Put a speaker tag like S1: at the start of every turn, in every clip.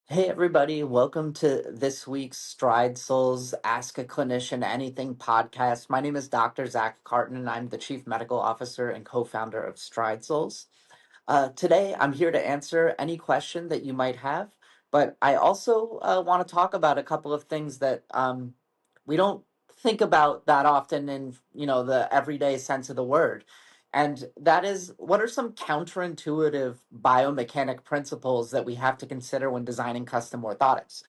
S1: Hey everybody, welcome to this week's Stride Souls Ask a Clinician Anything podcast. My name is Dr. Zach Carton and I'm the Chief Medical Officer and co-founder of Stride Souls. Today, I'm here to answer any question that you might have, but I also want to talk about a couple of things that we don't think about that often in the everyday sense of the word, and that is what are some counterintuitive biomechanic principles that we have to consider when designing custom orthotics.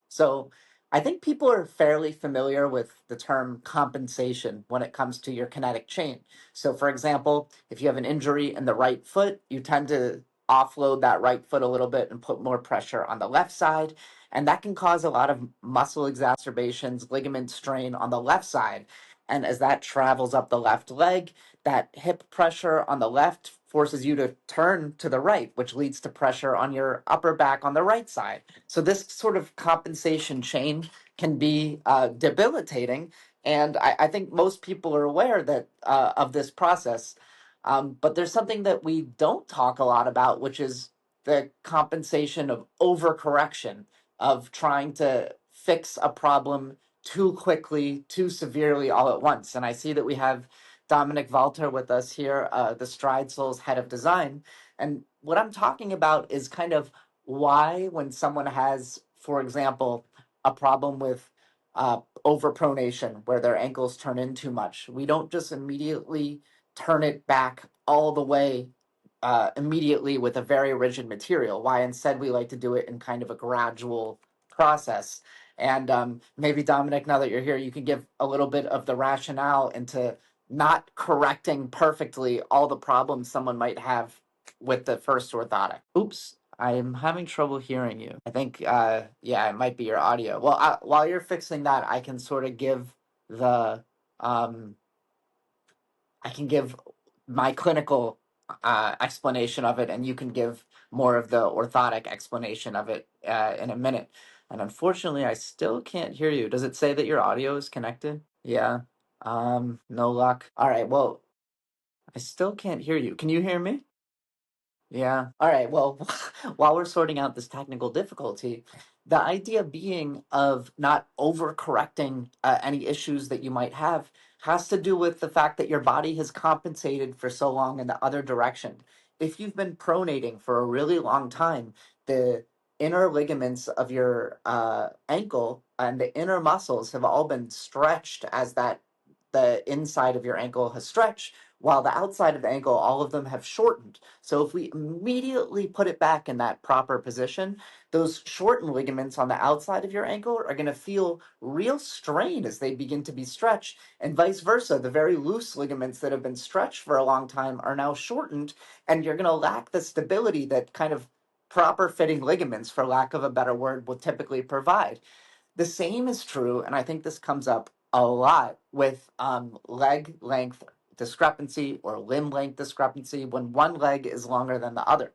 S1: So I think people are fairly familiar with the term compensation when it comes to your kinetic chain. So, for example, if you have an injury in the right foot, you tend to offload that right foot a little bit and put more pressure on the left side. And that can cause a lot of muscle exacerbations, ligament strain on the left side. And as that travels up the left leg, that hip pressure on the left forces you to turn to the right, which leads to pressure on your upper back on the right side. So this sort of compensation chain can be debilitating, and I think most people are aware that of this process. But there's something that we don't talk a lot about, which is the compensation of overcorrection, of trying to fix a problem too quickly, too severely, all at once. And I see that we have Dominic Valter with us here, the Stride Souls head of design. And what I'm talking about is kind of why, when someone has, for example, a problem with overpronation, where their ankles turn in too much, we don't just immediately turn it back all the way immediately with a very rigid material. Why instead we like to do it in kind of a gradual process. And maybe Dominic, now that you're here, you can give a little bit of the rationale into not correcting perfectly all the problems someone might have with the first orthotic. Oops, I'm having trouble hearing you. I think, yeah, it might be your audio. Well, while you're fixing that, I can sort of give the, um, I can give my clinical explanation of it, and you can give more of the orthotic explanation of it in a minute. And unfortunately, I still can't hear you. Does it say that your audio is connected? Yeah. No luck. All right. Well, I still can't hear you. Can you hear me? Yeah. All right. Well, while we're sorting out this technical difficulty, the idea being of not overcorrecting any issues that you might have has to do with the fact that your body has compensated for so long in the other direction. If you've been pronating for a really long time, the inner ligaments of your ankle and the inner muscles have all been stretched as that the inside of your ankle has stretched, while the outside of the ankle, all of them have shortened. So if we immediately put it back in that proper position, those shortened ligaments on the outside of your ankle are going to feel real strain as they begin to be stretched, and vice versa. The very loose ligaments that have been stretched for a long time are now shortened, and you're going to lack the stability that kind of proper fitting ligaments, for lack of a better word, will typically provide. The same is true, and I think this comes up a lot with leg length discrepancy or limb length discrepancy when one leg is longer than the other.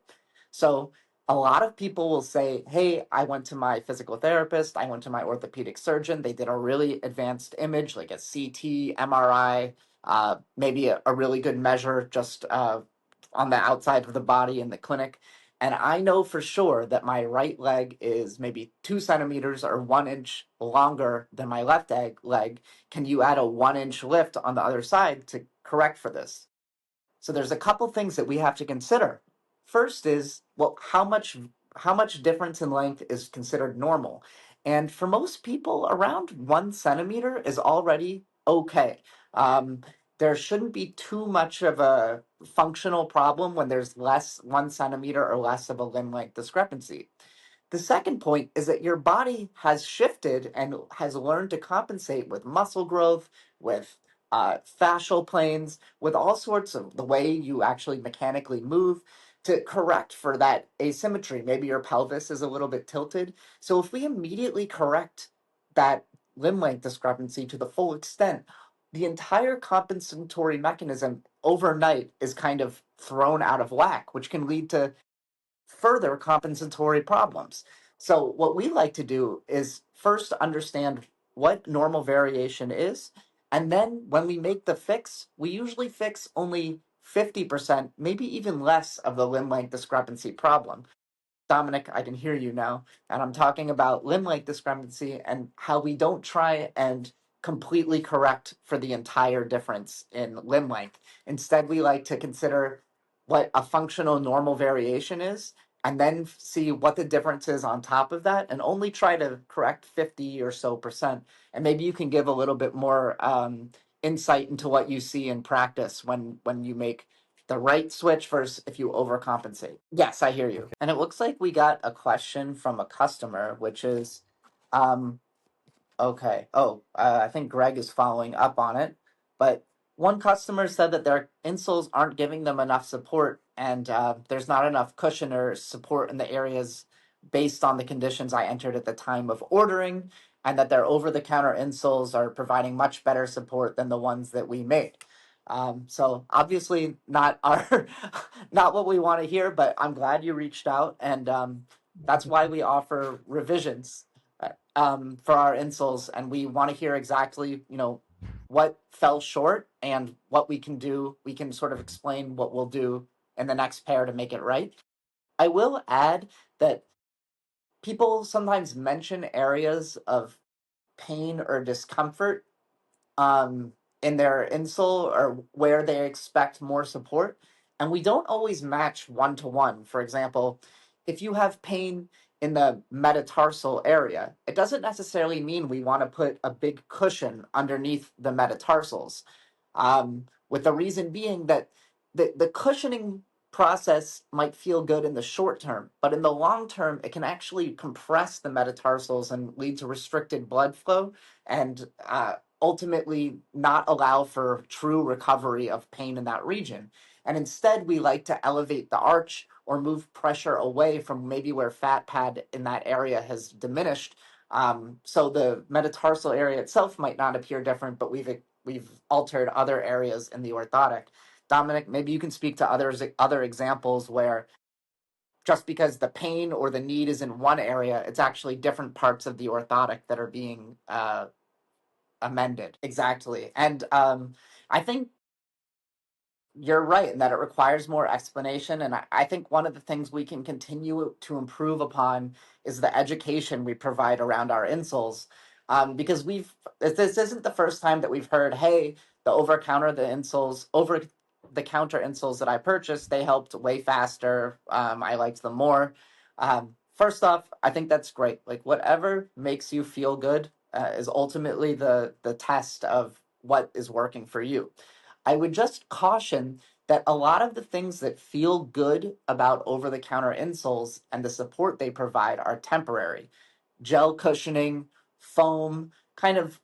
S1: So a lot of people will say, hey, I went to my physical therapist, I went to my orthopedic surgeon, they did a really advanced image like a CT, MRI, maybe a really good measure just on the outside of the body in the clinic. And I know for sure that my right leg is maybe 2 centimeters or 1 inch longer than my left leg. Can you add a 1 inch lift on the other side to correct for this? So there's a couple things that we have to consider. First is, well, how much difference in length is considered normal? And for most people, around 1 centimeter is already okay. There shouldn't be too much of a functional problem when there's less 1 centimeter or less of a limb length discrepancy. The second point is that your body has shifted and has learned to compensate with muscle growth, with fascial planes, with all sorts of the way you actually mechanically move to correct for that asymmetry. Maybe your pelvis is a little bit tilted. So if we immediately correct that limb length discrepancy to the full extent, the entire compensatory mechanism overnight is kind of thrown out of whack, which can lead to further compensatory problems. So, what we like to do is first understand what normal variation is. And then when we make the fix, we usually fix only 50%, maybe even less of the limb length discrepancy problem. Dominic, I can hear you now. And I'm talking about limb length discrepancy and how we don't try and completely correct for the entire difference in limb length. Instead, we like to consider what a functional normal variation is and then see what the difference is on top of that and only try to correct 50 or so percent. And maybe you can give a little bit more insight into what you see in practice when you make the right switch versus if you overcompensate. Yes, I hear you.
S2: Okay.
S1: And it looks like we got a question from a customer, which is, um, okay. Oh, I think Greg is following up on it. But one customer said that their insoles aren't giving them enough support, and there's not enough cushion or support in the areas based on the conditions I entered at the time of ordering, and that their over the counter insoles are providing much better support than the ones that we made. So obviously not our not what we want to hear, but I'm glad you reached out, and that's why we offer revisions for our insoles, and we want to hear exactly, what fell short and what we can do. We can sort of explain what we'll do in the next pair to make it right. I will add that people sometimes mention areas of pain or discomfort um, in their insole or where they expect more support. And we don't always match one to one. For example, if you have pain in the metatarsal area, it doesn't necessarily mean we want to put a big cushion underneath the metatarsals. With the reason being that the cushioning process might feel good in the short term, but in the long term, it can actually compress the metatarsals and lead to restricted blood flow and ultimately not allow for true recovery of pain in that region. And instead, we like to elevate the arch or move pressure away from maybe where fat pad in that area has diminished. So the metatarsal area itself might not appear different, but we've altered other areas in the orthotic. Dominic, maybe you can speak to other examples where just because the pain or the need is in one area, it's actually different parts of the orthotic that are being amended. Exactly. And I think you're right in that it requires more explanation. And I think one of the things we can continue to improve upon is the education we provide around our insoles. Because this isn't the first time that we've heard, hey, over the counter insoles that I purchased, they helped way faster. I liked them more. First off, I think that's great. Like whatever makes you feel good is ultimately the test of what is working for you. I would just caution that a lot of the things that feel good about over the counter insoles and the support they provide are temporary. Gel cushioning, foam, kind of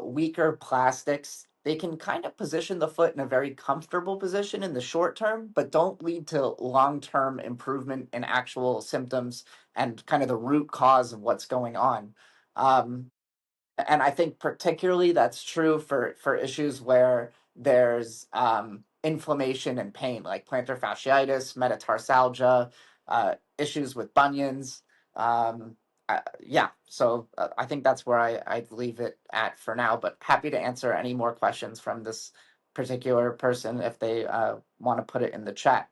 S1: weaker plastics, they can kind of position the foot in a very comfortable position in the short term, but don't lead to long term improvement in actual symptoms and kind of the root cause of what's going on. Um, and I think particularly that's true for issues where there's inflammation and pain, like plantar fasciitis, metatarsalgia, issues with bunions. Yeah, so I think that's where I'd leave it at for now. But happy to answer any more questions from this particular person if they want to put it in the chat.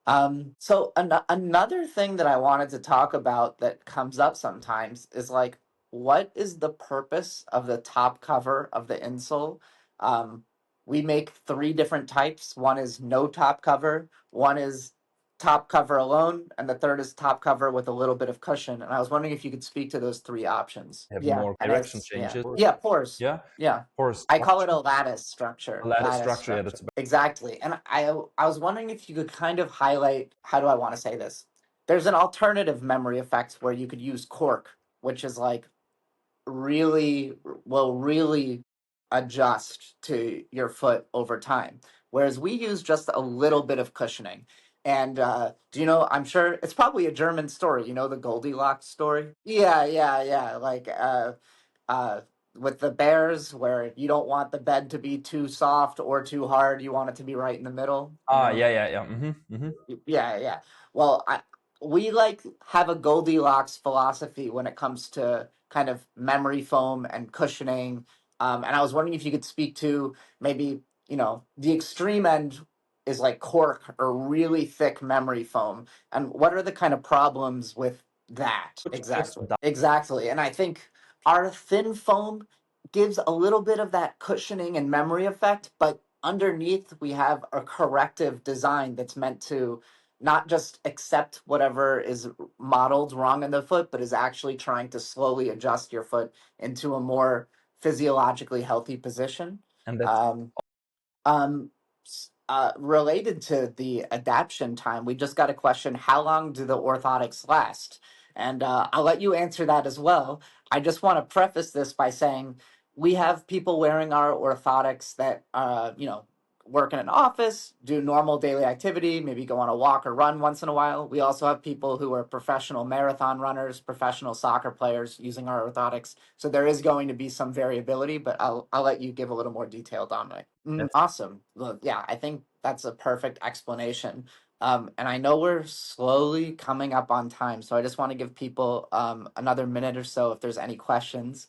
S1: Another thing that I wanted to talk about that comes up sometimes is like, what is the purpose of the top cover of the insole? Um, we make three different types. One is no top cover, one is top cover alone, and the third is top cover with a little bit of cushion. And I was wondering if you could speak to those three options.
S2: Have
S1: Yeah,
S2: more
S1: and
S2: direction
S1: it's
S2: changes.
S1: yeah, pores.
S2: Yeah,
S1: Yeah,
S2: or
S1: I call it
S2: structure,
S1: a lattice
S2: a
S1: structure.
S2: lattice
S1: Lattice
S2: structure. Yeah,
S1: structure.
S2: that's
S1: Exactly. And I was wondering if you could kind of highlight, how do I want to say this? There's an alternative memory effect where you could use cork, which is like really will really adjust to your foot over time. Whereas we use just a little bit of cushioning. And do you know, I'm sure it's probably a German story, the Goldilocks story? Yeah, yeah, yeah. Like uh, with the bears, where you don't want the bed to be too soft or too hard, you want it to be right in the middle,
S2: yeah, yeah, yeah.
S1: Yeah, yeah. Well, we like have a Goldilocks philosophy when it comes to kind of memory foam and cushioning. And I was wondering if you could speak to maybe, the extreme end is like cork or really thick memory foam. And what are the kind of problems with that?
S2: Which just
S1: Exactly. Exactly. And I think our thin foam gives a little bit of that cushioning and memory effect, but underneath we have a corrective design that's meant to not just accept whatever is modeled wrong in the foot, but is actually trying to slowly adjust your foot into a more physiologically healthy position.
S2: and that's
S1: Um, Related to the adaptation time, we just got a question: how long do the orthotics last? And I'll let you answer that as well. I just want to preface this by saying we have people wearing our orthotics that work in an office, do normal daily activity, maybe go on a walk or run once in a while. We also have people who are professional marathon runners, professional soccer players using our orthotics. So there is going to be some variability, but I'll let you give a little more detail, Dominic.
S2: that's
S1: Awesome. Look, yeah, I think that's a perfect explanation. And I know we're slowly coming up on time, so I just want to give people another minute or so if there's any questions.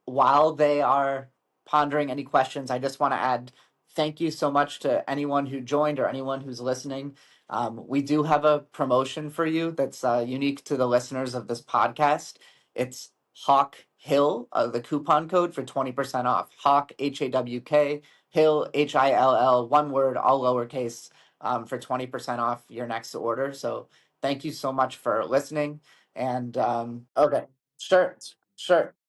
S1: While they are pondering any questions, I just want to add thank you so much to anyone who joined or anyone who's listening. We do have a promotion for you that's unique to the listeners of this podcast. It's Hawk Hill, the coupon code for 20% off. Hawk, HAWK, Hill, HILL, one word, all lowercase, for 20% off your next order. So thank you so much for listening. And okay, sure, sure.